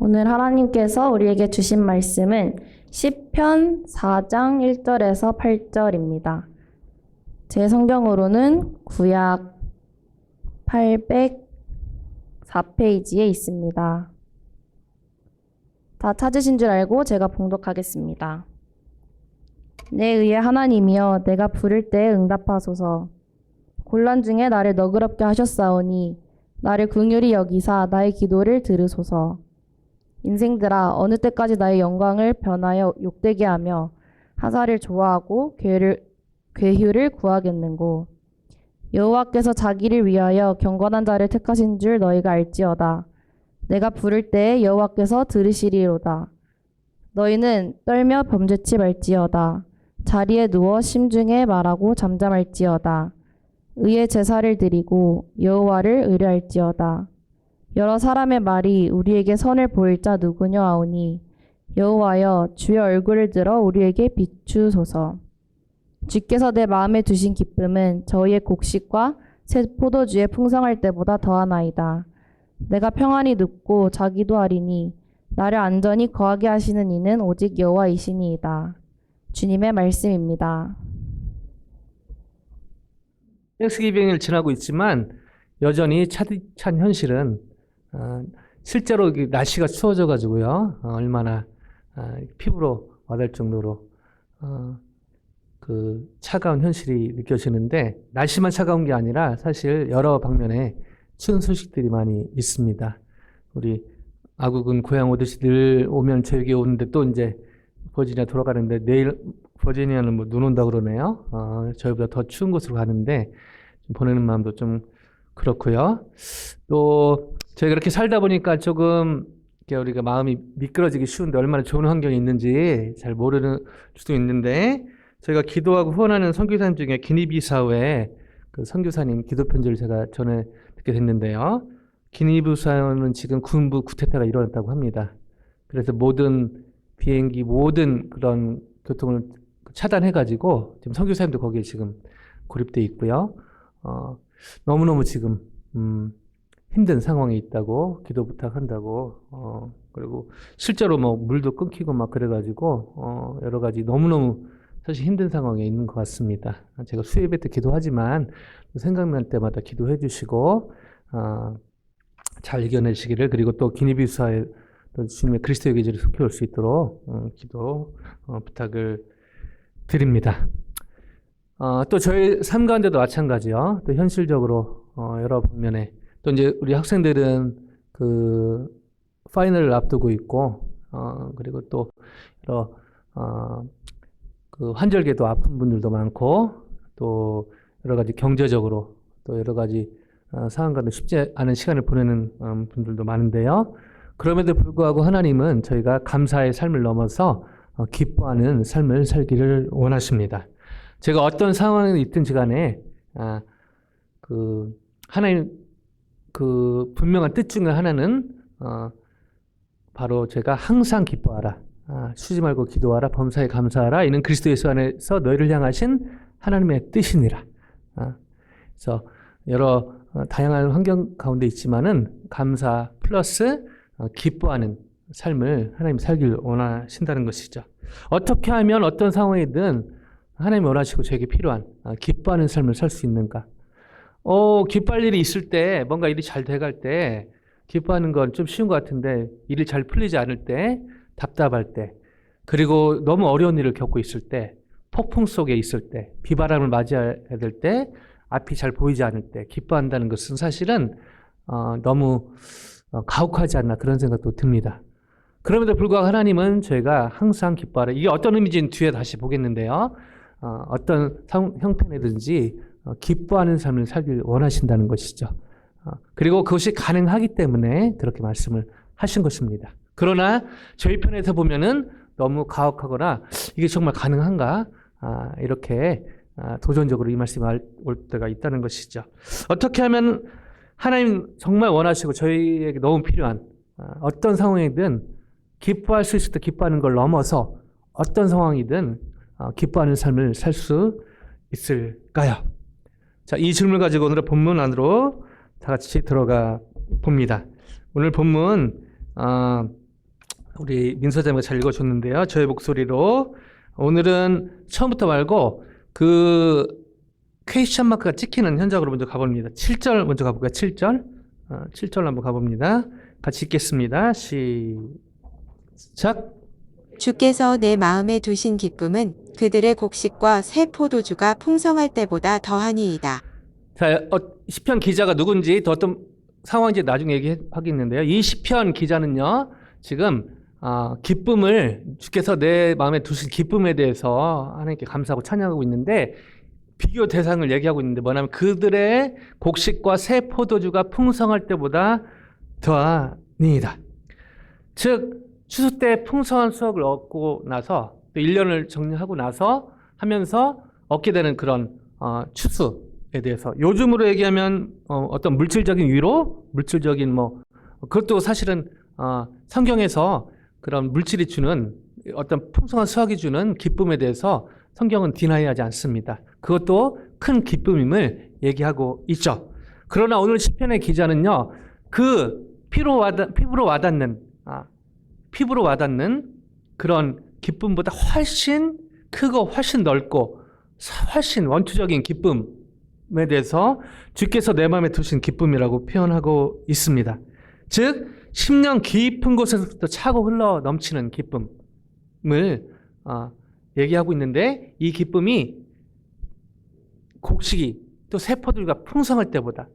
오늘 하나님께서 우리에게 주신 말씀은 시편 4장 1절에서 8절입니다. 제 성경으로는 구약 804페이지에 있습니다. 다 찾으신 줄 알고 제가 봉독하겠습니다. 내 의의 하나님이여, 내가 부를 때에 응답하소서. 곤란 중에 나를 너그럽게 하셨사오니 나를 긍휼히 여기사 나의 기도를 들으소서. 인생들아, 어느 때까지 나의 영광을 변하여 욕되게 하며 하사를 좋아하고 괴휴를 구하겠는고. 여호와께서 자기를 위하여 경건한 자를 택하신 줄 너희가 알지어다. 내가 부를 때에 여호와께서 들으시리로다. 너희는 떨며 범죄치 말지어다. 자리에 누워 심중에 말하고 잠잠할지어다. 의의 제사를 드리고 여호와를 의뢰할지어다. 여러 사람의 말이 우리에게 선을 보일 자 누구냐 하오니 여호와여, 주의 얼굴을 들어 우리에게 비추소서. 주께서 내 마음에 두신 기쁨은 저희의 곡식과 새 포도주에 풍성할 때보다 더하나이다. 내가 평안히 눕고 자기도 하리니 나를 안전히 거하게 하시는 이는 오직 여호와이시니이다. 주님의 말씀입니다. 땡스기빙을 지나고 있지만 여전히 차디찬 현실은 실제로 날씨가 추워져 가지고요, 얼마나 피부로 와닿을 정도로 그 차가운 현실이 느껴지는데, 날씨만 차가운 게 아니라 사실 여러 방면에 추운 소식들이 많이 있습니다. 우리 아국은 고향 오듯이 늘 오면 저에게 오는데 또 이제 버지니아 돌아가는데, 내일 버지니아는 뭐 눈 온다 그러네요. 저희보다 더 추운 곳으로 가는데 좀 보내는 마음도 좀 그렇고요. 또 저희가 이렇게 살다 보니까 조금 우리가 마음이 미끄러지기 쉬운데 얼마나 좋은 환경이 있는지 잘 모르는 수도 있는데, 저희가 기도하고 후원하는 선교사님 중에 기니비사우의 그 선교사님 기도 편지를 제가 전에 듣게 됐는데요. 기니비사우는 지금 군부 쿠데타가 일어났다고 합니다. 그래서 모든 비행기, 모든 그런 교통을 차단해가지고 지금 선교사님도 거기에 지금 고립돼 있고요. 너무너무 지금 힘든 상황에 있다고 기도 부탁한다고, 그리고 실제로 뭐 물도 끊기고 막 그래가지고 여러 가지 너무너무 사실 힘든 상황에 있는 것 같습니다. 제가 수요예배 때 기도하지만 생각날 때마다 기도해 주시고 잘 이겨내시기를, 그리고 또 기니비사의 주님의 그리스도의 계절에 속해 올 수 있도록 기도 부탁을 드립니다. 또 저희 삶 가운데도 마찬가지요. 또 현실적으로 여러 방면에 또 이제 우리 학생들은 그 파이널을 앞두고 있고, 그리고 또 여러 그 환절기도 아픈 분들도 많고, 또 여러 가지 경제적으로 또 여러 가지 상황과도 쉽지 않은 시간을 보내는 분들도 많은데요. 그럼에도 불구하고 하나님은 저희가 감사의 삶을 넘어서 기뻐하는 삶을 살기를 원하십니다. 제가 어떤 상황에 있든지 간에 그 하나님 그 분명한 뜻 중에 하나는 바로 제가 항상 기뻐하라, 쉬지 말고 기도하라, 범사에 감사하라, 이는 그리스도 예수 안에서 너희를 향하신 하나님의 뜻이니라. 그래서 여러 다양한 환경 가운데 있지만은 감사 플러스 기뻐하는 삶을 하나님 살길 원하신다는 것이죠. 어떻게 하면 어떤 상황이든 하나님이 원하시고 저에게 필요한 기뻐하는 삶을 살 수 있는가? 기뻐할 일이 있을 때, 뭔가 일이 잘 돼갈 때 기뻐하는 건 좀 쉬운 것 같은데, 일이 잘 풀리지 않을 때, 답답할 때, 그리고 너무 어려운 일을 겪고 있을 때, 폭풍 속에 있을 때, 비바람을 맞이해야 될 때, 앞이 잘 보이지 않을 때 기뻐한다는 것은 사실은 너무 가혹하지 않나, 그런 생각도 듭니다. 그럼에도 불구하고 하나님은 저희가 항상 기뻐하라, 이게 어떤 의미인지는 뒤에 다시 보겠는데요. 어떤 형편이든지 기뻐하는 삶을 살길 원하신다는 것이죠. 그리고 그것이 가능하기 때문에 그렇게 말씀을 하신 것입니다. 그러나 저희 편에서 보면은 너무 가혹하거나 이게 정말 가능한가, 이렇게 도전적으로 이 말씀이 올 때가 있다는 것이죠. 어떻게 하면 하나님 정말 원하시고 저희에게 너무 필요한 어떤 상황이든 기뻐할 수 있을 때 기뻐하는 걸 넘어서 어떤 상황이든 기뻐하는 삶을 살 수 있을까요? 자, 이 질문을 가지고 오늘의 본문 안으로 다 같이 들어가 봅니다. 오늘 본문 우리 민서자매가 잘 읽어줬는데요. 저의 목소리로. 오늘은 처음부터 말고 그 퀘스천 마크가 찍히는 현장으로 먼저 가봅니다. 7절 먼저 가볼까요? 7절. 7절 한번 가봅니다. 같이 읽겠습니다. 시작. 주께서 내 마음에 두신 기쁨은 그들의 곡식과 새 포도주가 풍성할 때보다 더하니이다. 자, 시편 기자가 누군지 또 어떤 상황인지 나중에 얘기하겠는데요. 이 시편 기자는요, 지금 기쁨을 주께서 내 마음에 두신 기쁨에 대해서 하나님께 감사하고 찬양하고 있는데 비교 대상을 얘기하고 있는데 뭐냐면 그들의 곡식과 새 포도주가 풍성할 때보다 더하니이다. 즉 추수 때 풍성한 수확을 얻고 나서 또 1년을 정리하고 나서 하면서 얻게 되는 그런 추수에 대해서 요즘으로 얘기하면 어떤 물질적인 위로, 물질적인 그것도 사실은 성경에서 그런 물질이 주는 어떤 풍성한 수확이 주는 기쁨에 대해서 성경은 디나이하지 않습니다. 그것도 큰 기쁨임을 얘기하고 있죠. 그러나 오늘 시편의 기자는요, 그 피부로 와닿는 그런 기쁨보다 훨씬 크고 훨씬 넓고 훨씬 원초적인 기쁨에 대해서 주께서 내 마음에 두신 기쁨이라고 표현하고 있습니다. 즉 심령 깊은 곳에서부터 차고 흘러 넘치는 기쁨을 얘기하고 있는데 이 기쁨이 곡식이 또 새 포도주가 풍성할 때보다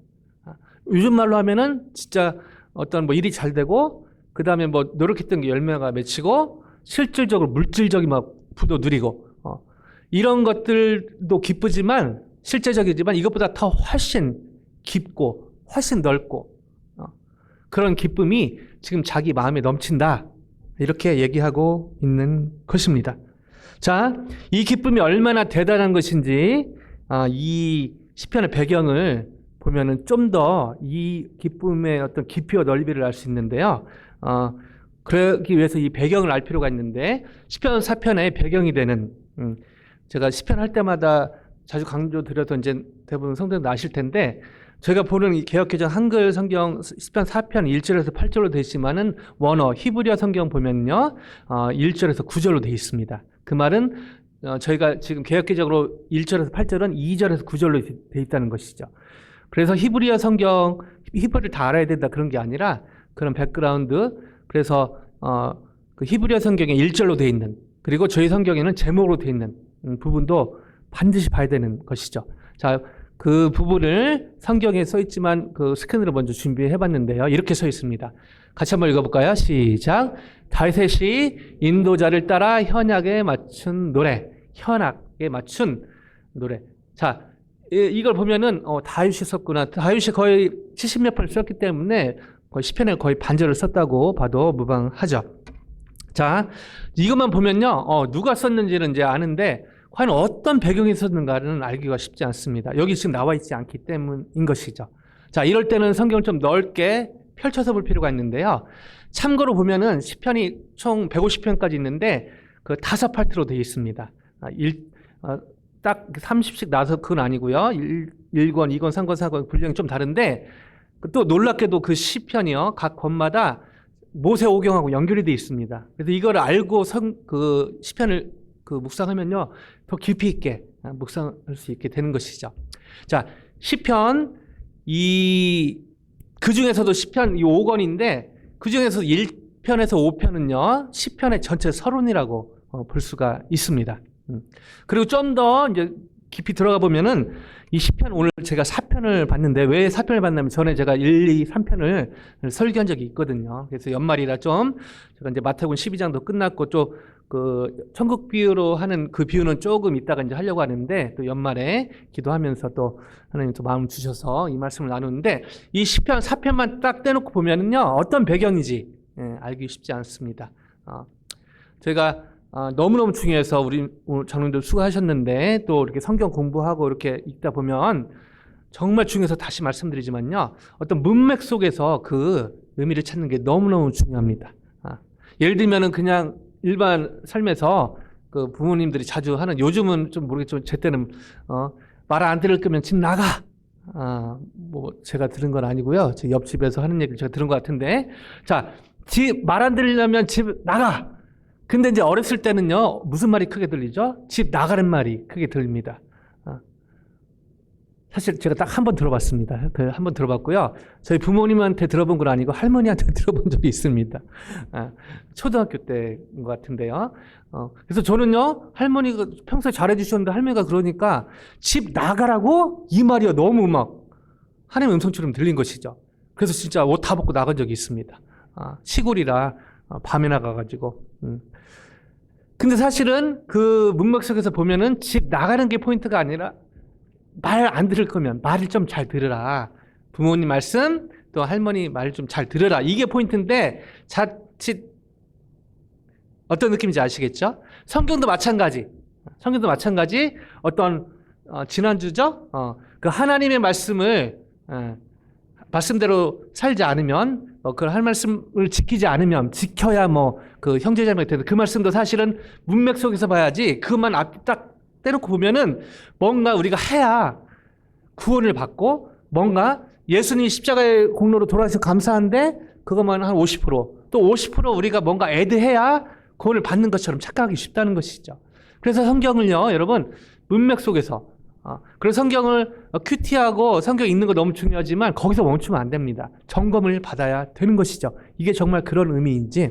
요즘 말로 하면은 진짜 어떤 일이 잘 되고 그 다음에 노력했던 게 열매가 맺히고 실질적으로 물질적인 부도 누리고 이런 것들도 기쁘지만 실제적이지만 이것보다 더 훨씬 깊고 훨씬 넓고 그런 기쁨이 지금 자기 마음에 넘친다 이렇게 얘기하고 있는 것입니다. 자, 이 기쁨이 얼마나 대단한 것인지 이 시편의 배경을 보면은 좀 더 이 기쁨의 어떤 깊이와 넓이를 알 수 있는데요. 그러기 위해서 이 배경을 알 필요가 있는데 시편 4편의 배경이 되는 제가 시편 할 때마다 자주 강조드려서 이제 대부분 성도님들 아실 텐데 제가 보는 이 개역개정 한글 성경 시편 4편 1절에서 8절로 되어 있지만은 원어 히브리어 성경 보면요 1절에서 9절로 되어 있습니다. 그 말은 저희가 지금 개역개정으로 1절에서 8절은 2절에서 9절로 되어 있다는 것이죠. 그래서 히브리어 성경 히브리를 다 알아야 된다 그런 게 아니라 그런 백그라운드 그래서 그 히브리어 성경에 1절로 되어 있는 그리고 저희 성경에는 제목으로 되어 있는 부분도 반드시 봐야 되는 것이죠. 자, 그 부분을 성경에 써 있지만 그 스캔으로 먼저 준비해 봤는데요. 이렇게 써 있습니다. 같이 한번 읽어볼까요? 시작. 다윗이 인도자를 따라 현악에 맞춘 노래. 현악에 맞춘 노래. 자, 이걸 보면은 다윗이 썼구나. 다윗이 거의 70몇 편을 썼기 때문에 거의 시편에 거의 반절을 썼다고 봐도 무방하죠. 자, 이것만 보면요. 누가 썼는지는 이제 아는데 과연 어떤 배경이 있었는가는 알기가 쉽지 않습니다. 여기 지금 나와 있지 않기 때문인 것이죠. 자, 이럴 때는 성경을 좀 넓게 펼쳐서 볼 필요가 있는데요. 참고로 보면은 시편이 총 150편까지 있는데 그 5파트로 되어 있습니다. 딱 30씩 나서 그건 아니고요. 1권, 2권, 3권, 4권 분량이 좀 다른데 또 놀랍게도 그 시편이요. 각 권마다 모세오경하고 연결이 되어 있습니다. 그래서 이걸 알고 그 시편을 묵상하면요. 더 깊이 있게 묵상할 수 있게 되는 것이죠. 자, 시편 그 중에서도 시편 이 5권인데 그 중에서 1편에서 5편은요. 시편의 전체 서론이라고 볼 수가 있습니다. 그리고 좀 더 이제 깊이 들어가 보면은 이 시편 오늘 제가 4편을 봤는데 왜 4편을 봤냐면 전에 제가 1, 2, 3편을 설교한 적이 있거든요. 그래서 연말이라 좀 제가 이제 마태복음 12장도 끝났고 또 그 천국 비유로 하는 그 비유는 조금 이따가 이제 하려고 하는데 또 연말에 기도하면서 또 하나님 또 마음 주셔서 이 말씀을 나누는데 이 시편 4편만 딱 떼놓고 보면은요 어떤 배경인지 알기 쉽지 않습니다. 제가 너무너무 중요해서 우리 오늘 장로님들 수고하셨는데 또 이렇게 성경 공부하고 이렇게 읽다 보면 정말 중요해서 다시 말씀드리지만요. 어떤 문맥 속에서 그 의미를 찾는 게 너무너무 중요합니다. 예를 들면은 그냥 일반 삶에서 그 부모님들이 자주 하는 요즘은 좀 모르겠지만 제 때는 말 안 들을 거면 집 나가. 제가 들은 건 아니고요. 제 옆집에서 하는 얘기를 제가 들은 것 같은데 자 집 말 안 들리려면 집 나가. 근데 이제 어렸을 때는요, 무슨 말이 크게 들리죠? 집 나가는 말이 크게 들립니다. 사실 제가 딱 한 번 들어봤습니다. 한 번 들어봤고요. 저희 부모님한테 들어본 건 아니고 할머니한테 들어본 적이 있습니다. 초등학교 때인 것 같은데요. 그래서 저는요, 할머니가 평소에 잘해주셨는데 할머니가 그러니까 집 나가라고? 이 말이요. 너무 막 하나님의 음성처럼 들린 것이죠. 그래서 진짜 옷 다 벗고 나간 적이 있습니다. 시골이라 밤에 나가가지고. 근데 사실은 그 문맥 속에서 보면은 집 나가는 게 포인트가 아니라 말 안 들을 거면 말을 좀 잘 들으라. 부모님 말씀 또 할머니 말 좀 잘 들으라. 이게 포인트인데 자칫 어떤 느낌인지 아시겠죠? 성경도 마찬가지. 어떤 지난주죠? 그 하나님의 말씀을 말씀대로 살지 않으면 그 할 말씀을 지키지 않으면 지켜야 뭐 그 형제자매가 되는 그 말씀도 사실은 문맥 속에서 봐야지 그만 앞 딱 떼놓고 보면은 뭔가 우리가 해야 구원을 받고 뭔가 예수님이 십자가의 공로로 돌아가셔서 감사한데 그것만 한 50%또 50% 우리가 뭔가 애드해야 구원을 받는 것처럼 착각하기 쉽다는 것이죠. 그래서 성경을요 여러분 문맥 속에서 그래서 성경을 큐티하고 성경 읽는 거 너무 중요하지만 거기서 멈추면 안 됩니다. 점검을 받아야 되는 것이죠. 이게 정말 그런 의미인지.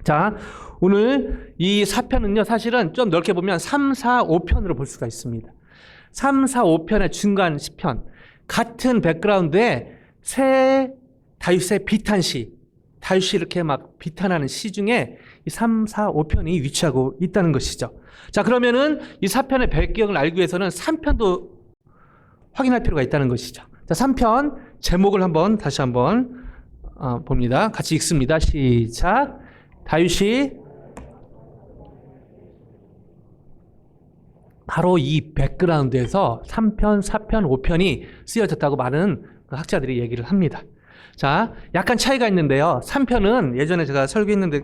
자, 오늘 이 4편은요 사실은 좀 넓게 보면 3, 4, 5편으로 볼 수가 있습니다. 3, 4, 5편의 중간 시편 같은 백그라운드에 새 다윗의 비탄시 다윗이 이렇게 막 비탄하는 시 중에 이 3, 4, 5편이 위치하고 있다는 것이죠. 자, 그러면은 이 4편의 배경을 알기 위해서는 3편도 확인할 필요가 있다는 것이죠. 자, 3편 제목을 다시 한번 봅니다. 같이 읽습니다. 시작. 다윗이 바로 이 백그라운드에서 3편, 4편, 5편이 쓰여졌다고 많은 학자들이 얘기를 합니다. 자, 약간 차이가 있는데요. 3편은 예전에 제가 설교했는데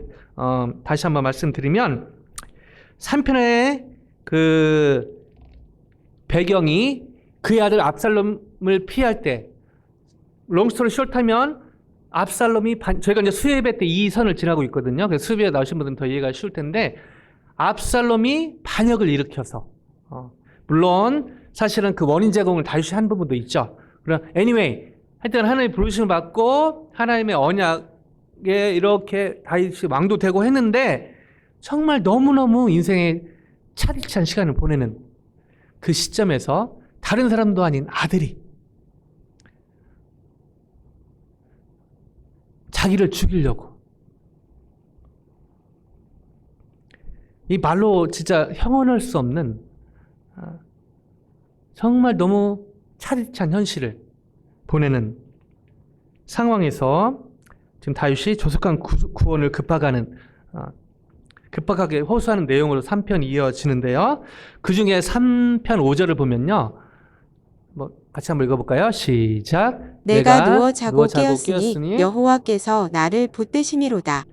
다시 한번 말씀드리면 3편의 그 배경이 그의 아들 압살롬을 피할 때 롱스토리 숏하면 압살롬이 저희가 이제 수예배 때 이 선을 지나고 있거든요. 그래서 수예배 나오신 분들은 더 이해가 쉬울 텐데 압살롬이 반역을 일으켜서 물론 사실은 그 원인 제공을 다윗이 한 부분도 있죠. 그럼 anyway 하여튼 하나님의 부르심을 받고 하나님의 언약에 이렇게 다윗이 왕도 되고 했는데 정말 너무너무 인생에 차디찬 시간을 보내는 그 시점에서 다른 사람도 아닌 아들이 자기를 죽이려고 이 말로 진짜 형언할 수 없는 정말 너무 차디찬 현실을 보내는 상황에서 지금 다윗이 조속한 구원을 급박하게 호소하는 내용으로 3편이 이어지는데요. 그 중에 3편 5절을 보면요. 같이 한번 읽어볼까요? 시작. 내가 누워 자고 깨었으니 여호와께서 나를 붙드심이로다.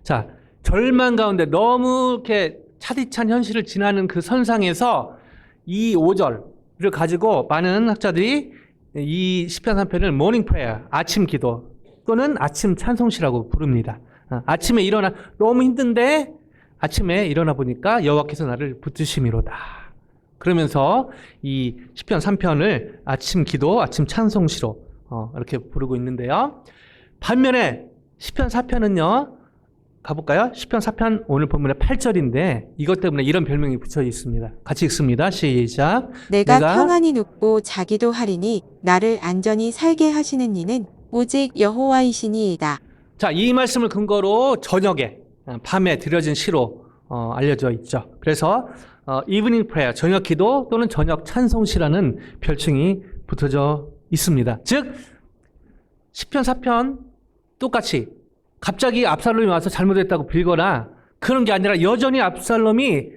자, 절망 가운데 너무 이렇게 차디찬 현실을 지나는 그 선상에서 이 5절을 가지고 많은 학자들이 이 시편 3편을 모닝 프레이어, 아침 기도 또는 아침 찬송시라고 부릅니다. 아침에 일어나 너무 힘든데 아침에 일어나 보니까 여호와께서 나를 붙드심이로다. 그러면서 이 시편 3편을 아침 기도, 아침 찬송시로 이렇게 부르고 있는데요. 반면에 시편 4편은요. 가볼까요? 시편 4편 오늘 본문의 8절인데 이것 때문에 이런 별명이 붙여 있습니다. 같이 읽습니다. 시작. 내가 평안히 눕고 자기도 하리니 나를 안전히 살게 하시는 이는 오직 여호와이시니이다. 자, 이 말씀을 근거로 저녁에 밤에 드려진 시로 알려져 있죠. 그래서 이브닝 프레이어, 저녁 기도 또는 저녁 찬송시라는 별칭이 붙어져 있습니다. 즉 시편 4편 똑같이 갑자기 압살롬이 와서 잘못했다고 빌거나 그런 게 아니라 여전히 압살롬이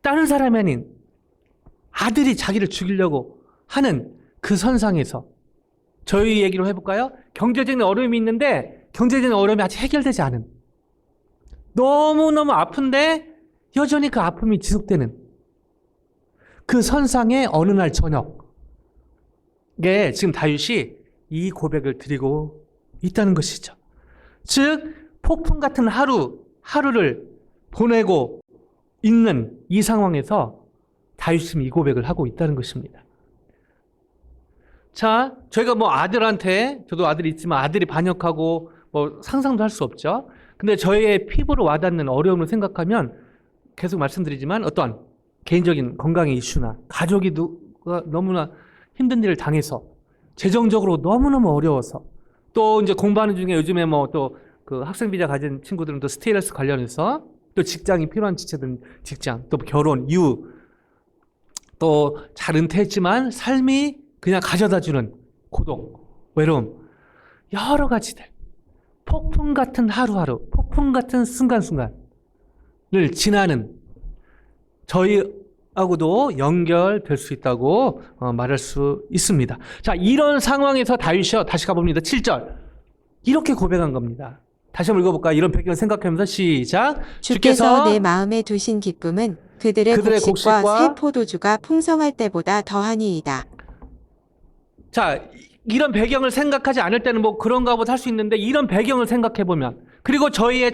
다른 사람이 아닌 아들이 자기를 죽이려고 하는 그 선상에서 저희 얘기로 해볼까요? 경제적인 어려움이 있는데 경제적인 어려움이 아직 해결되지 않은 너무너무 아픈데 여전히 그 아픔이 지속되는 그 선상의 어느 날 저녁에 지금 다윗이 이 고백을 드리고 있다는 것이죠. 즉 폭풍 같은 하루를 보내고 있는 이 상황에서 다윗은 이 고백을 하고 있다는 것입니다. 자, 저희가 뭐 아들한테, 저도 아들이 있지만 아들이 반역하고 뭐 상상도 할 수 없죠. 근데 저의 피부로 와닿는 어려움을 생각하면 계속 말씀드리지만 어떤 개인적인 건강의 이슈나 가족이 너무나 힘든 일을 당해서 재정적으로 너무너무 어려워서 또 이제 공부하는 중에 요즘에 뭐 또 그 학생 비자 가진 친구들은 또 스테이러스 관련해서 또 직장이 필요한 지체든 직장, 또 결혼, 이후 또 잘 은퇴했지만 삶이 그냥 가져다 주는 고독, 외로움, 여러 가지들. 폭풍 같은 하루하루, 폭풍 같은 순간순간을 지나는 저희하고도 연결될 수 있다고 말할 수 있습니다. 자, 이런 상황에서 다윗이 다시 가봅니다. 7절. 이렇게 고백한 겁니다. 다시 한번 읽어볼까요? 이런 배경을 생각하면서 시작. 주께서 내 마음에 두신 기쁨은 그들의 곡식과 새 포도주가 풍성할 때보다 더하니이다. 자, 이런 배경을 생각하지 않을 때는 뭐 그런가 보다 할 수 있는데 이런 배경을 생각해 보면 그리고 저희가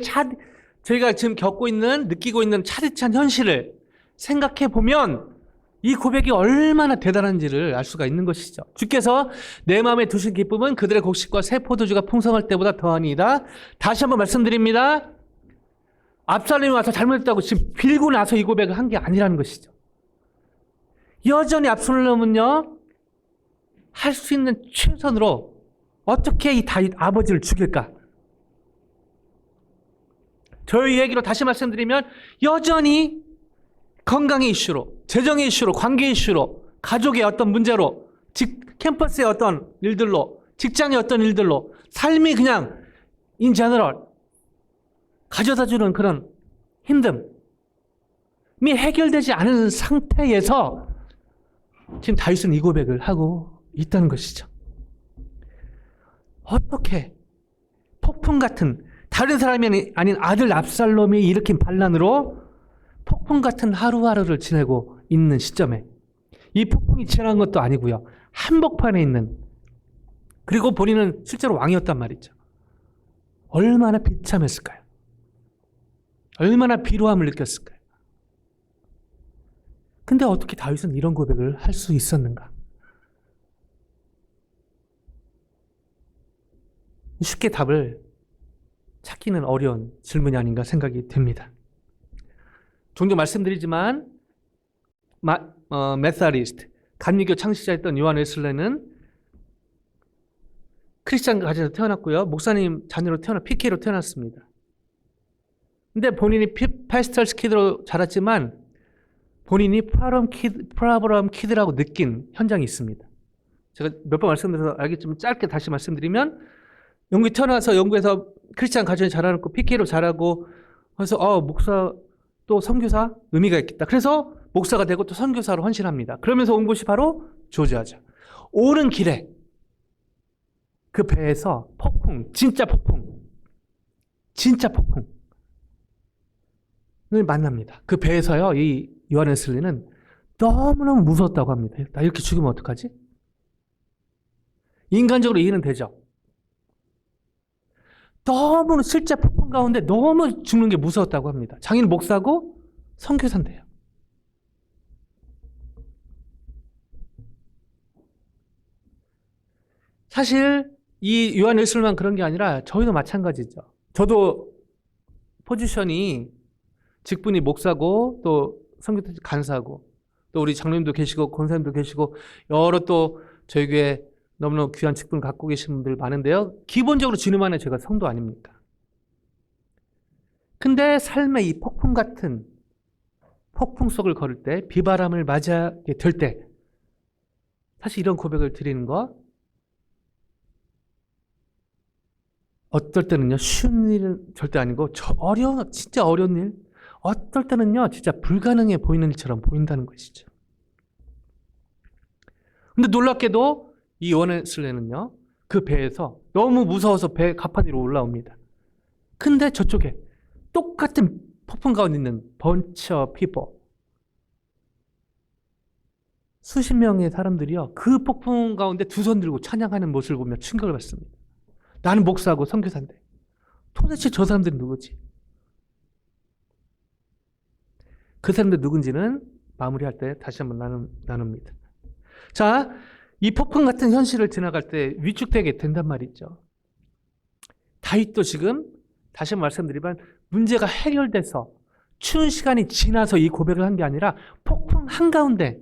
지금 겪고 있는 느끼고 있는 차디찬 현실을 생각해 보면 이 고백이 얼마나 대단한지를 알 수가 있는 것이죠. 주께서 내 마음에 두신 기쁨은 그들의 곡식과 새 포도주가 풍성할 때보다 더하니이다. 다시 한번 말씀드립니다. 압살롬이 와서 잘못했다고 지금 빌고 나서 이 고백을 한 게 아니라는 것이죠. 여전히 압살롬은요, 할 수 있는 최선으로 어떻게 이 다윗 아버지를 죽일까? 저희 얘기로 다시 말씀드리면 여전히 건강의 이슈로, 재정의 이슈로, 관계 이슈로, 가족의 어떤 문제로, 캠퍼스의 어떤 일들로, 직장의 어떤 일들로 삶이 그냥 in general 가져다주는 그런 힘듦이 해결되지 않은 상태에서 지금 다윗은 이 고백을 하고 있다는 것이죠. 어떻게 폭풍 같은 다른 사람이 아닌 아들 압살롬이 일으킨 반란으로 폭풍 같은 하루하루를 지내고 있는 시점에 이 폭풍이 지난 것도 아니고요. 한복판에 있는 그리고 본인은 실제로 왕이었단 말이죠. 얼마나 비참했을까요? 얼마나 비루함을 느꼈을까요? 근데 어떻게 다윗은 이런 고백을 할 수 있었는가? 쉽게 답을 찾기는 어려운 질문이 아닌가 생각이 듭니다. 종종 말씀드리지만 메사리스트, 감리교 창시자였던 요한 웨슬레는 크리스찬 가정에서 태어났고요. 목사님 자녀로 PK로 태어났습니다. 근데 본인이 패스털 스키드로 자랐지만 본인이 프라브럼 키드라고 느낀 현장이 있습니다. 제가 몇 번 말씀드려서 알겠지만 짧게 다시 말씀드리면 영국에 태어나서 영국에서 크리스찬 가정에 자라고 PK로 자라고 그래서 목사 또 선교사 의미가 있겠다. 그래서 목사가 되고 또 선교사로 헌신합니다. 그러면서 온 곳이 바로 조지아죠. 오는 길에 그 배에서 진짜 폭풍을 만납니다. 그 배에서요, 이 요한 웨슬리는 너무너무 무서웠다고 합니다. 나 이렇게 죽으면 어떡하지? 인간적으로 이해는 되죠. 너무 실제 폭풍 가운데 너무 죽는 게 무서웠다고 합니다. 자기는 목사고 선교사인데요. 사실 이 요한 웨슬리만 그런 게 아니라 저희도 마찬가지죠. 저도 포지션이 직분이 목사고 또 선교사 간사고 또 우리 장로님도 계시고 권사님도 계시고 여러 또 저희 교회 너무너무 귀한 직분 갖고 계신 분들 많은데요. 기본적으로 주님 안에 제가 성도 아닙니까? 근데 삶의 이 폭풍 같은 폭풍 속을 걸을 때 비바람을 맞이하게 될 때 사실 이런 고백을 드리는 거 어떨 때는요 쉬운 일은 절대 아니고 진짜 어려운 일 어떨 때는요 진짜 불가능해 보이는 일처럼 보인다는 것이죠. 근데 놀랍게도 이 요한 웨슬리는요 그 배에서 너무 무서워서 배 갑판 위로 올라옵니다. 근데 저쪽에 똑같은 폭풍 가운데 있는 bunch of people 수십 명의 사람들이요 그 폭풍 가운데 두 손 들고 찬양하는 모습을 보며 충격을 받습니다. 나는 목사고 선교사인데 도대체 저 사람들은 누구지? 그 사람들 누군지는 마무리할 때 다시 한번 나눕니다. 자, 이 폭풍 같은 현실을 지나갈 때 위축되게 된단 말이죠. 다윗도 지금 다시 한번 말씀드리면 문제가 해결돼서 추운 시간이 지나서 이 고백을 한 게 아니라 폭풍 한가운데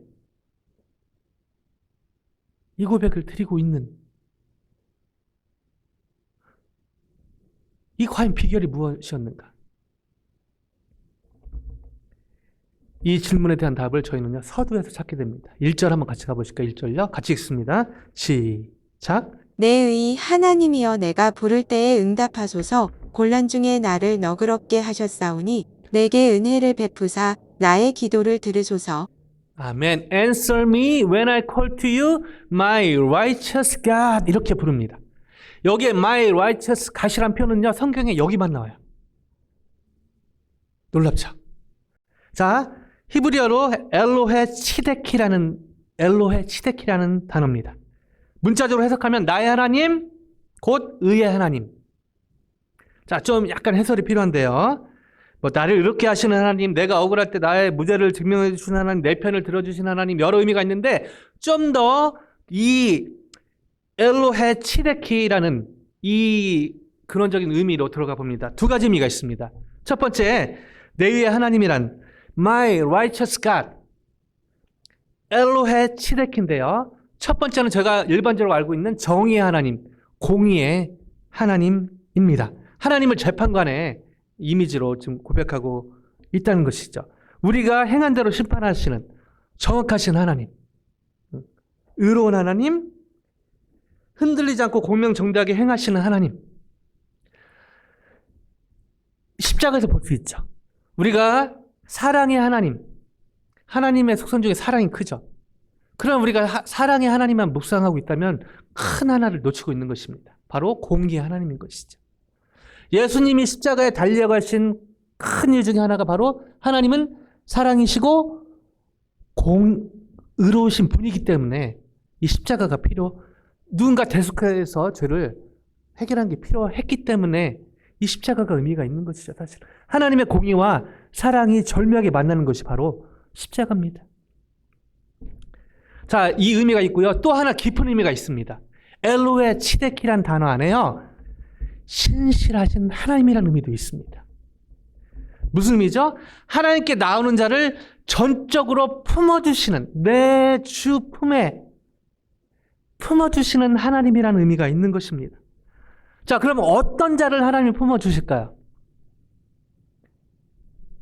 이 고백을 드리고 있는, 이 과연 비결이 무엇이었는가? 이 질문에 대한 답을 저희는요 서두에서 찾게 됩니다. 1절 한번 같이 가보실까요? 1절요. 같이 읽습니다. 시작. 내 의 하나님이여 내가 부를 때에 응답하소서. 곤란 중에 나를 너그럽게 하셨사오니 내게 은혜를 베푸사 나의 기도를 들으소서. 아멘. Answer me when I call to you, my righteous God. 이렇게 부릅니다. 여기에 my righteous God이란 표현은요 성경에 여기만 나와요. 놀랍죠? 자, 히브리어로 엘로헤 치데키라는 단어입니다. 문자적으로 해석하면 나의 하나님, 곧 의의 하나님. 자, 좀 약간 해설이 필요한데요. 뭐 나를 이렇게 하시는 하나님, 내가 억울할 때 나의 무죄를 증명해 주시는 하나님, 내 편을 들어주시는 하나님, 여러 의미가 있는데 좀 더 이 엘로헤 치데키라는 이 근원적인 의미로 들어가 봅니다. 두 가지 의미가 있습니다. 첫 번째, 내 의의 하나님이란 My righteous God, 엘로헤 치데키인데요. 첫 번째는 제가 일반적으로 알고 있는 정의의 하나님, 공의의 하나님입니다. 하나님을 재판관의 이미지로 지금 고백하고 있다는 것이죠. 우리가 행한 대로 심판하시는 정확하신 하나님, 의로운 하나님, 흔들리지 않고 공명정대하게 행하시는 하나님. 십자가에서 볼 수 있죠. 우리가 사랑의 하나님, 하나님의 속성 중에 사랑이 크죠. 그럼 우리가 사랑의 하나님만 묵상하고 있다면 큰 하나를 놓치고 있는 것입니다. 바로 공의의 하나님인 것이죠. 예수님이 십자가에 달려가신 큰 일 중에 하나가 바로 하나님은 사랑이시고 의로우신 분이기 때문에 이 십자가가 누군가 대속해서 죄를 해결한 게 필요했기 때문에 이 십자가가 의미가 있는 것이죠. 사실 하나님의 공의와 사랑이 절묘하게 만나는 것이 바로 십자가입니다. 자, 이 의미가 있고요. 또 하나 깊은 의미가 있습니다. 엘로헤 치데키란 단어 안에요, 신실하신 하나님이라는 의미도 있습니다. 무슨 의미죠? 하나님께 나오는 자를 전적으로 품어주시는, 내 주 품에 품어주시는 하나님이라는 의미가 있는 것입니다. 자, 그러면 어떤 자를 하나님이 품어주실까요?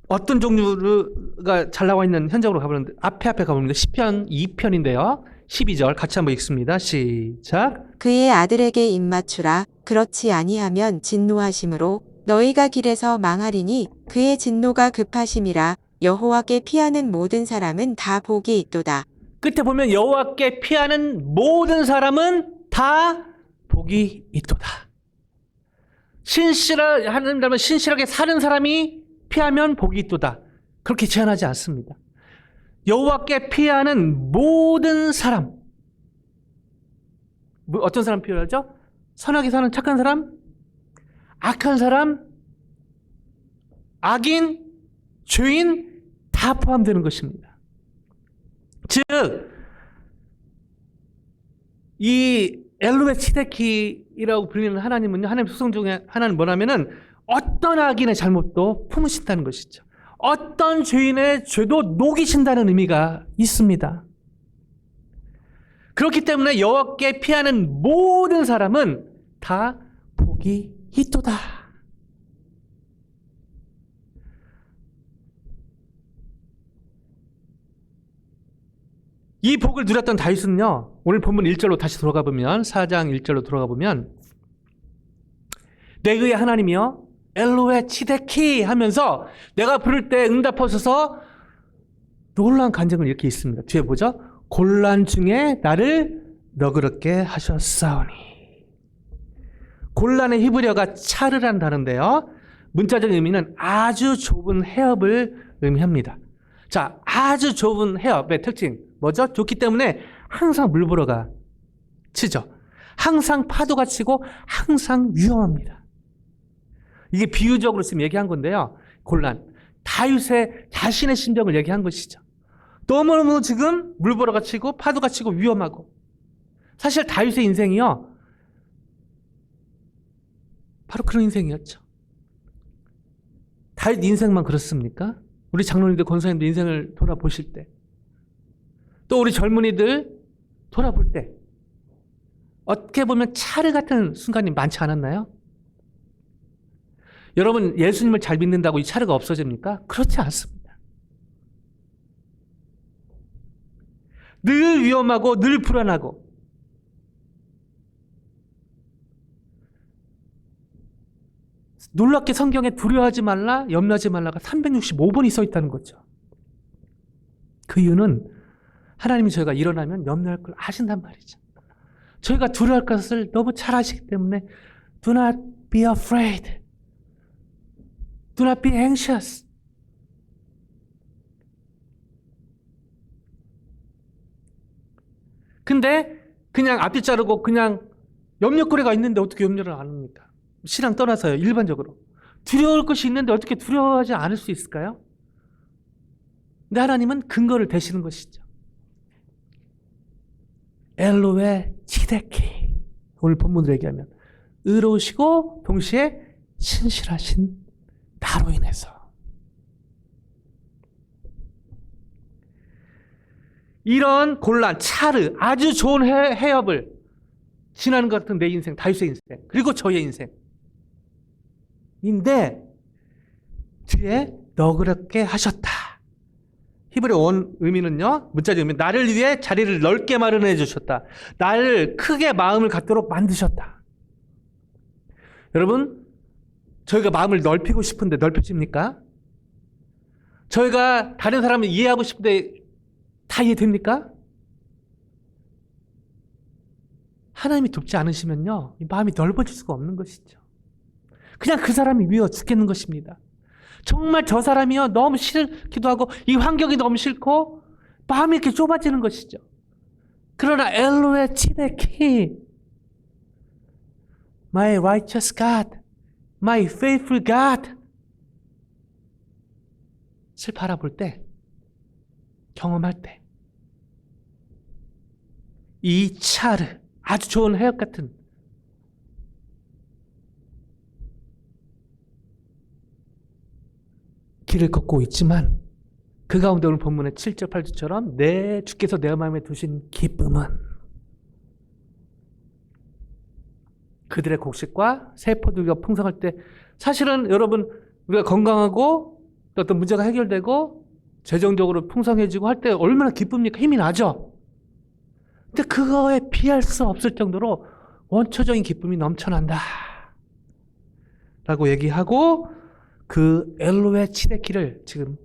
어떤 종류가 잘 나와 있는 현장으로 가보는데 앞에 가보는데 시편 2편인데요. 12절 같이 한번 읽습니다. 시작. 그의 아들에게 입맞추라. 그렇지 아니하면 진노하심으로 너희가 길에서 망하리니 그의 진노가 급하심이라. 여호와께 피하는 모든 사람은 다 복이 있도다. 끝에 보면 여호와께 피하는 모든 사람은 다 복이 있도다. 하나님이라면 신실하게 사는 사람이 피하면 복이 있도다. 그렇게 제한하지 않습니다. 여호와께 피하는 모든 사람. 어떤 사람 필요하죠? 선하게 사는 착한 사람, 악한 사람, 악인, 죄인 다 포함되는 것입니다. 즉, 이 엘로헤 치데키라고 불리는 하나님은요, 하나님 속성 중에 하나는 뭐냐면은 어떤 악인의 잘못도 품으신다는 것이죠. 어떤 죄인의 죄도 녹이신다는 의미가 있습니다. 그렇기 때문에 여호와께 피하는 모든 사람은 다 복이 있도다. 이 복을 누렸던 다윗은요, 오늘 본문 1절로 다시 돌아가 보면, 4장 1절로 돌아가 보면, 내 의의 하나님이여 엘로헤 치데키 하면서 내가 부를 때 응답하소서, 놀라운 간증을 이렇게 있습니다. 뒤에 보죠. 곤란 중에 나를 너그럽게 하셨사오니. 곤란의 히브리어가 차르란 단어인데요, 문자적인 의미는 아주 좁은 해협을 의미합니다. 자, 아주 좁은 해협의 특징 뭐죠? 좁기 때문에 항상 물보러가 치죠. 항상 파도가 치고 항상 위험합니다. 이게 비유적으로 지금 얘기한 건데요. 곤란. 다윗의 자신의 심정을 얘기한 것이죠. 너무너무 지금 물보라가 치고 파도가 치고 위험하고. 사실 다윗의 인생이요. 바로 그런 인생이었죠. 다윗 인생만 그렇습니까? 우리 장로님들, 권사님들 인생을 돌아보실 때, 또 우리 젊은이들 돌아볼 때 어떻게 보면 차르 같은 순간이 많지 않았나요? 여러분, 예수님을 잘 믿는다고 이 차르가 없어집니까? 그렇지 않습니다. 늘 위험하고 늘 불안하고, 놀랍게 성경에 두려워하지 말라, 염려하지 말라가 365번이 써 있다는 거죠. 그 이유는 하나님이 저희가 일어나면 염려할 걸 아신단 말이죠. 저희가 두려워할 것을 너무 잘 아시기 때문에 Do not be afraid. Do not be anxious. 근데 그냥 앞뒤 자르고 그냥 염려거리가 있는데 어떻게 염려를 안 합니까? 신앙 떠나서요. 일반적으로. 두려울 것이 있는데 어떻게 두려워하지 않을 수 있을까요? 근데 하나님은 근거를 대시는 것이죠. 엘로에 치데키. 오늘 본문으로 얘기하면 의로우시고 동시에 신실하신 나로 인해서. 이런 곤란, 차르, 아주 좋은 해협을 지나는 것 같은 내 인생, 다윗의 인생, 그리고 저의 인생인데 뒤에 너그럽게 하셨다. 히브리 원 의미는요, 문자적 의미, 나를 위해 자리를 넓게 마련해 주셨다. 나를 크게 마음을 갖도록 만드셨다. 여러분, 저희가 마음을 넓히고 싶은데 넓혀집니까? 저희가 다른 사람을 이해하고 싶은데 다 이해됩니까? 하나님이 돕지 않으시면요, 이 마음이 넓어질 수가 없는 것이죠. 그냥 그 사람이 미워 죽겠는 것입니다. 정말 저 사람이요, 너무 싫기도 하고 이 환경이 너무 싫고 마음이 이렇게 좁아지는 것이죠. 그러나 엘로에 치데키, My righteous God, My faithful God 를 바라볼 때, 경험할 때, 이 차르, 아주 좋은 해역 같은 길을 걷고 있지만 그 가운데 오늘 본문의 7절 8절처럼 주께서 내 마음에 두신 기쁨은 그들의 곡식과 새 포도주가 풍성할 때, 사실은 여러분, 우리가 건강하고 어떤 문제가 해결되고 재정적으로 풍성해지고 할 때 얼마나 기쁩니까? 힘이 나죠? 근데 그거에 비할 수 없을 정도로 원초적인 기쁨이 넘쳐난다 라고 얘기하고, 그 엘로의 치데키를 지금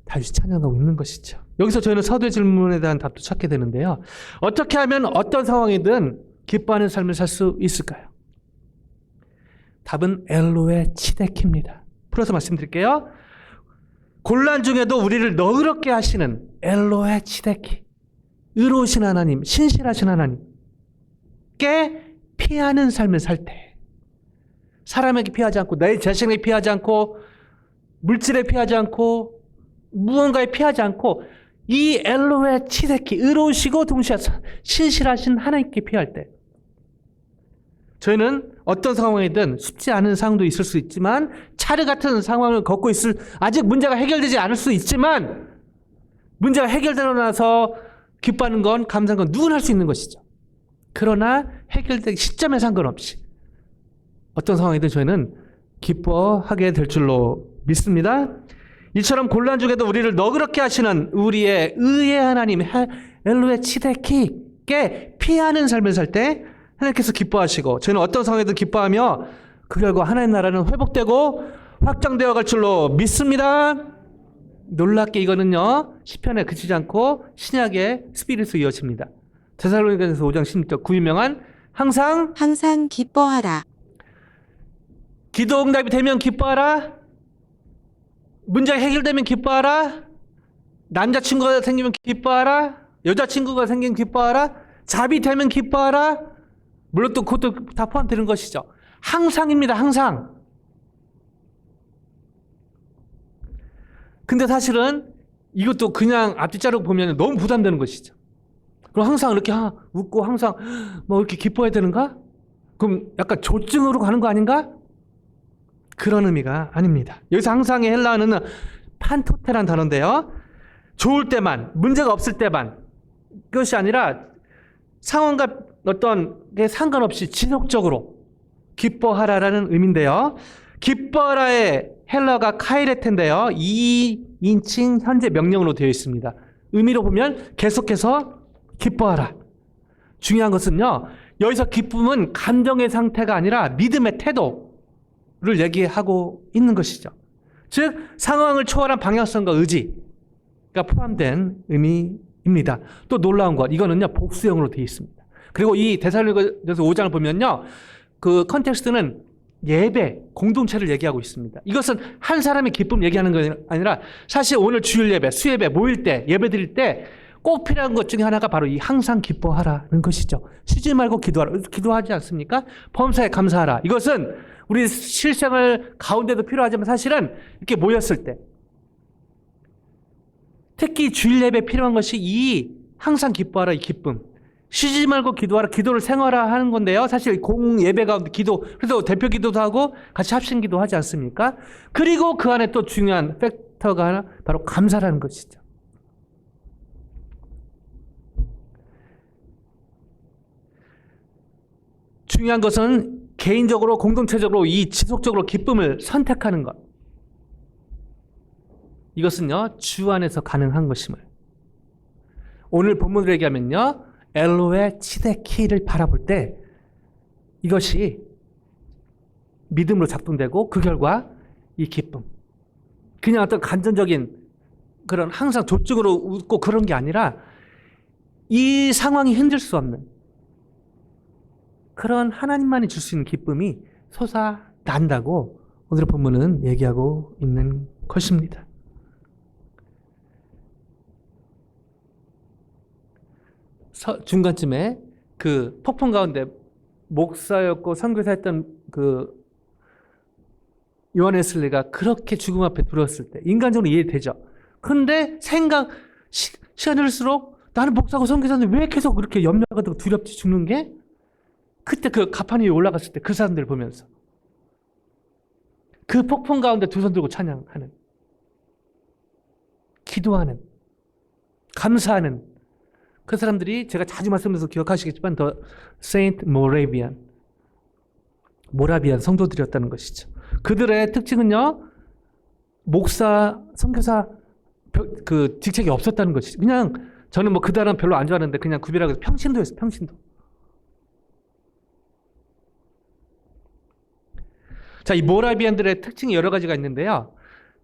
다윗이 찬양하고 있는 것이죠. 여기서 저희는 서두의 질문에 대한 답도 찾게 되는데요. 어떻게 하면 어떤 상황이든 기뻐하는 삶을 살 수 있을까요? 답은 엘로의 치데키입니다. 풀어서 말씀드릴게요. 곤란 중에도 우리를 너그럽게 하시는 엘로의 치데키, 의로우신 하나님, 신실하신 하나님께 피하는 삶을 살 때, 사람에게 피하지 않고, 내 자신에게 피하지 않고, 물질에 피하지 않고, 무언가에 피하지 않고, 이 엘로의 치데키, 의로우시고 동시에 신실하신 하나님께 피할 때, 저희는 어떤 상황이든 쉽지 않은 상황도 있을 수 있지만, 차르 같은 상황을 겪고 아직 문제가 해결되지 않을 수 있지만, 문제가 해결되고 나서 기뻐하는 건, 감사하는 건 누구나 할 수 있는 것이죠. 그러나 해결되기 시점에 상관없이 어떤 상황이든 저희는 기뻐하게 될 줄로 믿습니다. 이처럼 곤란 중에도 우리를 너그럽게 하시는 우리의 의의 하나님, 엘로의 치데키께 피하는 삶을 살 때 하나님께서 기뻐하시고, 저희는 어떤 상황에도 기뻐하며 그 결과 하나님 나라는 회복되고 확장되어 갈 줄로 믿습니다. 놀랍게 이거는요, 시편에 그치지 않고 신약의 스피릿으로 이어집니다. 데살로니가서 5장 16절, 그 유명한 항상 기뻐하라. 기도 응답이 되면 기뻐하라. 문제가 해결되면 기뻐하라. 남자친구가 생기면 기뻐하라. 여자친구가 생기면 기뻐하라. 잡이 되면 기뻐하라. 물론 또 그것도 다 포함되는 것이죠. 항상입니다. 항상. 근데 사실은 이것도 그냥 앞뒤 자르고 보면 너무 부담되는 것이죠. 그럼 항상 이렇게 웃고 항상 뭐 이렇게 기뻐해야 되는가? 그럼 약간 조증으로 가는 거 아닌가? 그런 의미가 아닙니다. 여기서 항상의 헬라어는 판토테란 단어인데요. 좋을 때만, 문제가 없을 때만, 그것이 아니라 상황과 어떤 게 상관없이 지속적으로 기뻐하라라는 의미인데요. 기뻐하라의 헬라어가 카이레텐데요. 2인칭 현재 명령으로 되어 있습니다. 의미로 보면 계속해서 기뻐하라. 중요한 것은요, 여기서 기쁨은 감정의 상태가 아니라 믿음의 태도를 얘기하고 있는 것이죠. 즉 상황을 초월한 방향성과 의지가 포함된 의미입니다. 또 놀라운 것, 이거는요 복수형으로 되어 있습니다. 그리고 이 데살로니가서 5장을 보면요, 그 컨텍스트는 예배, 공동체를 얘기하고 있습니다. 이것은 한 사람의 기쁨 얘기하는 게 아니라 사실 오늘 주일 예배, 수예배 모일 때, 예배 드릴 때 꼭 필요한 것 중에 하나가 바로 이 항상 기뻐하라는 것이죠. 쉬지 말고 기도하라. 기도하지 않습니까? 범사에 감사하라. 이것은 우리 실생활 가운데도 필요하지만 사실은 이렇게 모였을 때, 특히 주일 예배에 필요한 것이 이 항상 기뻐하라, 이 기쁨. 쉬지 말고 기도하라, 기도를 생활화하는 건데요. 사실 공 예배 가운데 기도, 그래서 대표 기도도 하고 같이 합심 기도하지 않습니까? 그리고 그 안에 또 중요한 팩터가 하나, 바로 감사라는 것이죠. 중요한 것은 개인적으로, 공동체적으로 이 지속적으로 기쁨을 선택하는 것. 이것은요, 주 안에서 가능한 것임을. 오늘 본문으로 얘기하면요, 엘로의 치데키를 바라볼 때 이것이 믿음으로 작동되고 그 결과 이 기쁨. 그냥 어떤 간전적인 그런 항상 조증으로 웃고 그런 게 아니라 이 상황이 흔들 수 없는 그런 하나님만이 줄 수 있는 기쁨이 솟아난다고 오늘의 본문은 얘기하고 있는 것입니다. 중간쯤에 그 폭풍 가운데 목사였고 선교사였던 그 요한 웨슬리가 그렇게 죽음 앞에 두려웠을 때 인간적으로 이해되죠. 그런데 시간이 흘수록 나는 목사고 선교사인데 왜 계속 그렇게 염려가 되고 두렵지 죽는 게? 그때 그 가판 위에 올라갔을 때 그 사람들을 보면서 그 폭풍 가운데 두 손 들고 찬양하는, 기도하는, 감사하는 그 사람들이 제가 자주 말씀드려서 기억하시겠지만 더 세인트 모라비안 성도들이었다는 것이죠. 그들의 특징은요, 목사, 선교사 그 직책이 없었다는 것이죠. 그냥 저는 뭐 그 단어 별로 안 좋아하는데 그냥 구별하고 평신도였어요. 평신도. 자, 이 모라비안들의 특징이 여러 가지가 있는데요.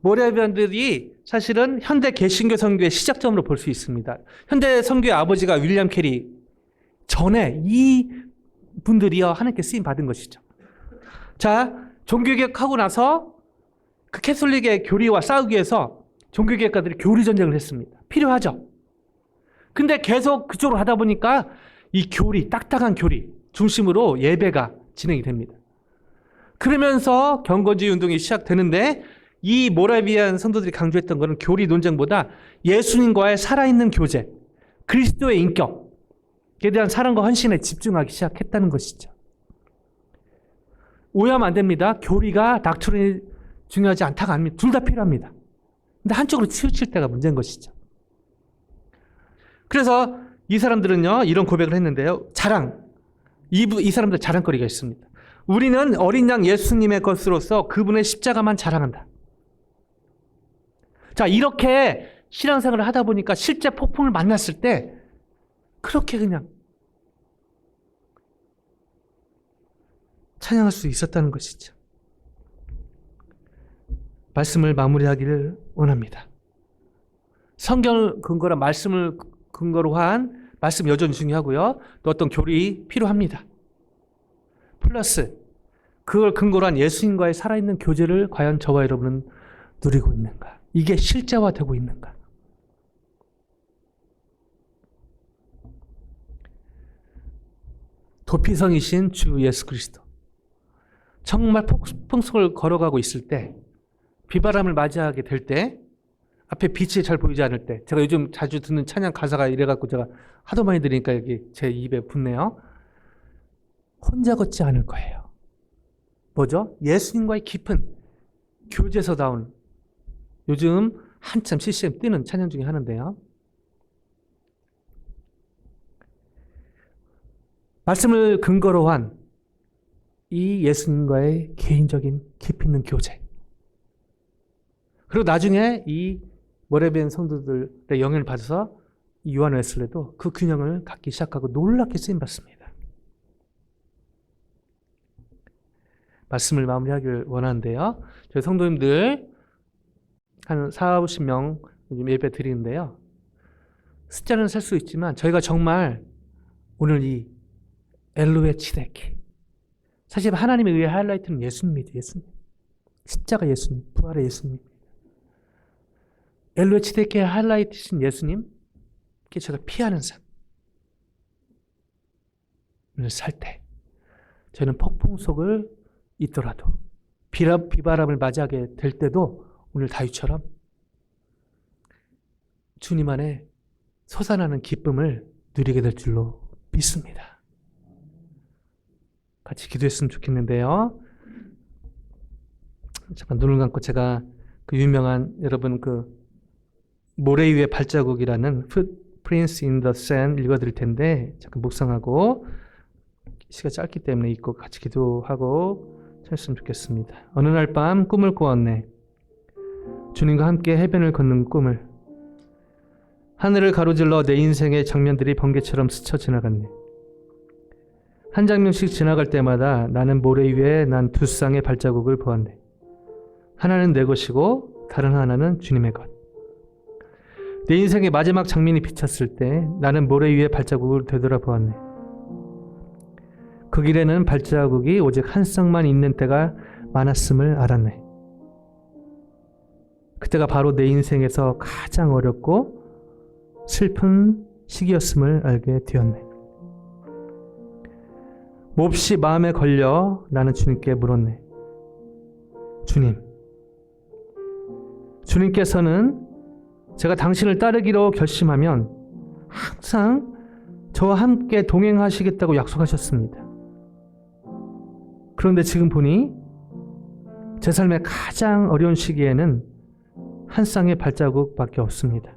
모라비안들이 사실은 현대 개신교 선교의 시작점으로 볼 수 있습니다. 현대 선교의 아버지가 윌리엄 캐리 전에 이 분들이요 하나님께 쓰임 받은 것이죠. 자, 종교개혁하고 나서 그 캐톨릭의 교리와 싸우기 위해서 종교개혁가들이 교리 전쟁을 했습니다. 필요하죠. 근데 계속 그쪽으로 하다 보니까 이 교리, 딱딱한 교리 중심으로 예배가 진행이 됩니다. 그러면서 경건주의 운동이 시작되는데 이 모라비안 성도들이 강조했던 것은 교리 논쟁보다 예수님과의 살아있는 교제, 그리스도의 인격에 대한 사랑과 헌신에 집중하기 시작했다는 것이죠. 오해하면 안 됩니다. 교리가 닥트린이 중요하지 않다가 아닙니다. 둘 다 필요합니다. 근데 한쪽으로 치우칠 때가 문제인 것이죠. 그래서 이 사람들은요, 이런 고백을 했는데요. 이 사람들 자랑거리가 있습니다. 우리는 어린 양 예수님의 것으로서 그분의 십자가만 자랑한다. 자, 이렇게 신앙생활을 하다 보니까 실제 폭풍을 만났을 때 그렇게 그냥 찬양할 수 있었다는 것이죠. 말씀을 마무리하기를 원합니다. 성경을 근거로 말씀을 근거로 한 말씀 여전히 중요하고요. 또 어떤 교리 필요합니다. 플러스 그걸 근거로 한 예수님과의 살아있는 교제를 과연 저와 여러분은 누리고 있는가? 이게 실제화되고 있는가? 도피성이신 주 예수 그리스도. 정말 폭풍성을 걸어가고 있을 때, 비바람을 맞이하게 될 때 앞에 빛이 잘 보이지 않을 때, 제가 요즘 자주 듣는 찬양 가사가 이래갖고 제가 하도 많이 들으니까 여기 제 입에 붙네요. 혼자 걷지 않을 거예요. 뭐죠? 예수님과의 깊은 교제서다운, 요즘 한참 CCM 뜨는 찬양 중에 하나인데요. 말씀을 근거로 한 이 예수님과의 개인적인 깊이 있는 교제. 그리고 나중에 이 모라비안 성도들의 영향을 받아서 요한 웨슬레도 그 균형을 갖기 시작하고 놀랍게 쓰임받습니다. 말씀을 마무리하길 원하는데요. 저희 성도님들 한 40-50명 요즘 예배 드리는데요. 숫자는 셀 수 있지만 저희가 정말 오늘 이 엘로에 치데키, 사실 하나님에 의해 하이라이트는 예수님이죠. 예수님. 십자가 예수님, 부활의 예수님. 엘로에 치데키의 하이라이트신 예수님, 그게 제가 피하는 삶을 살 때 저희는 폭풍 속을 있더라도 비바람을 맞이하게 될 때도 오늘 다윗처럼 주님 안에 솟아나는 기쁨을 누리게 될 줄로 믿습니다. 같이 기도했으면 좋겠는데요. 잠깐 눈을 감고 제가 그 유명한 여러분 그 모래 위의 발자국이라는 Footprints in the Sand 읽어드릴 텐데 잠깐 묵상하고 시간 짧기 때문에 읽고 같이 기도하고 했으면 좋겠습니다. 어느 날 밤 꿈을 꾸었네. 주님과 함께 해변을 걷는 꿈을. 하늘을 가로질러 내 인생의 장면들이 번개처럼 스쳐 지나갔네. 한 장면씩 지나갈 때마다 나는 모래 위에 난 두 쌍의 발자국을 보았네. 하나는 내 것이고 다른 하나는 주님의 것. 내 인생의 마지막 장면이 비쳤을 때 나는 모래 위에 발자국을 되돌아보았네. 그 길에는 발자국이 오직 한 쌍만 있는 때가 많았음을 알았네. 그때가 바로 내 인생에서 가장 어렵고 슬픈 시기였음을 알게 되었네. 몹시 마음에 걸려 나는 주님께 물었네. 주님께서는 제가 당신을 따르기로 결심하면 항상 저와 함께 동행하시겠다고 약속하셨습니다. 그런데 지금 보니 제 삶의 가장 어려운 시기에는 한 쌍의 발자국밖에 없습니다.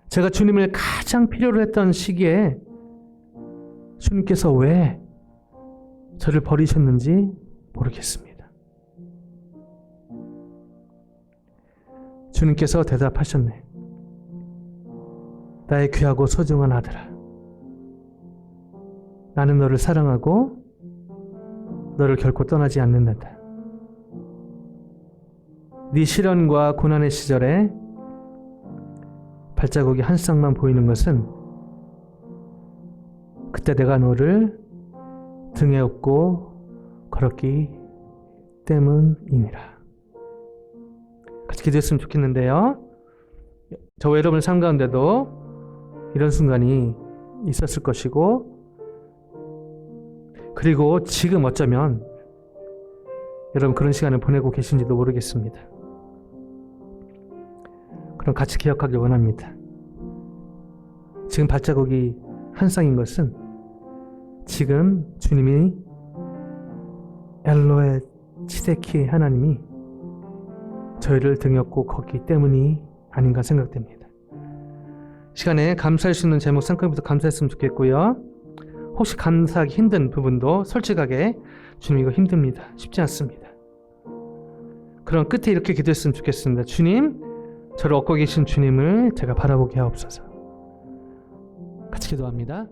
제가 주님을 가장 필요로 했던 시기에 주님께서 왜 저를 버리셨는지 모르겠습니다. 주님께서 대답하셨네. 나의 귀하고 소중한 아들아, 나는 너를 사랑하고 너를 결코 떠나지 않는다. 네 시련과 고난의 시절에 발자국이 한 쌍만 보이는 것은 그때 내가 너를 등에 업고 걸었기 때문이니라. 같이 기도했으면 좋겠는데요. 저와 여러분 삶 가운데도 이런 순간이 있었을 것이고, 그리고 지금 어쩌면 여러분 그런 시간을 보내고 계신지도 모르겠습니다. 그럼 같이 기억하길 원합니다. 지금 발자국이 한 쌍인 것은 지금 주님이 엘로에 치데키 하나님이 저희를 등였고 걷기 때문이 아닌가 생각됩니다. 시간에 감사할 수 있는 제목 상큼부터 감사했으면 좋겠고요. 혹시 감사하기 힘든 부분도 솔직하게 주님 이거 힘듭니다. 쉽지 않습니다. 그럼 끝에 이렇게 기도했으면 좋겠습니다. 주님, 저를 얻고 계신 주님을 제가 바라보게 하옵소서. 같이 기도합니다.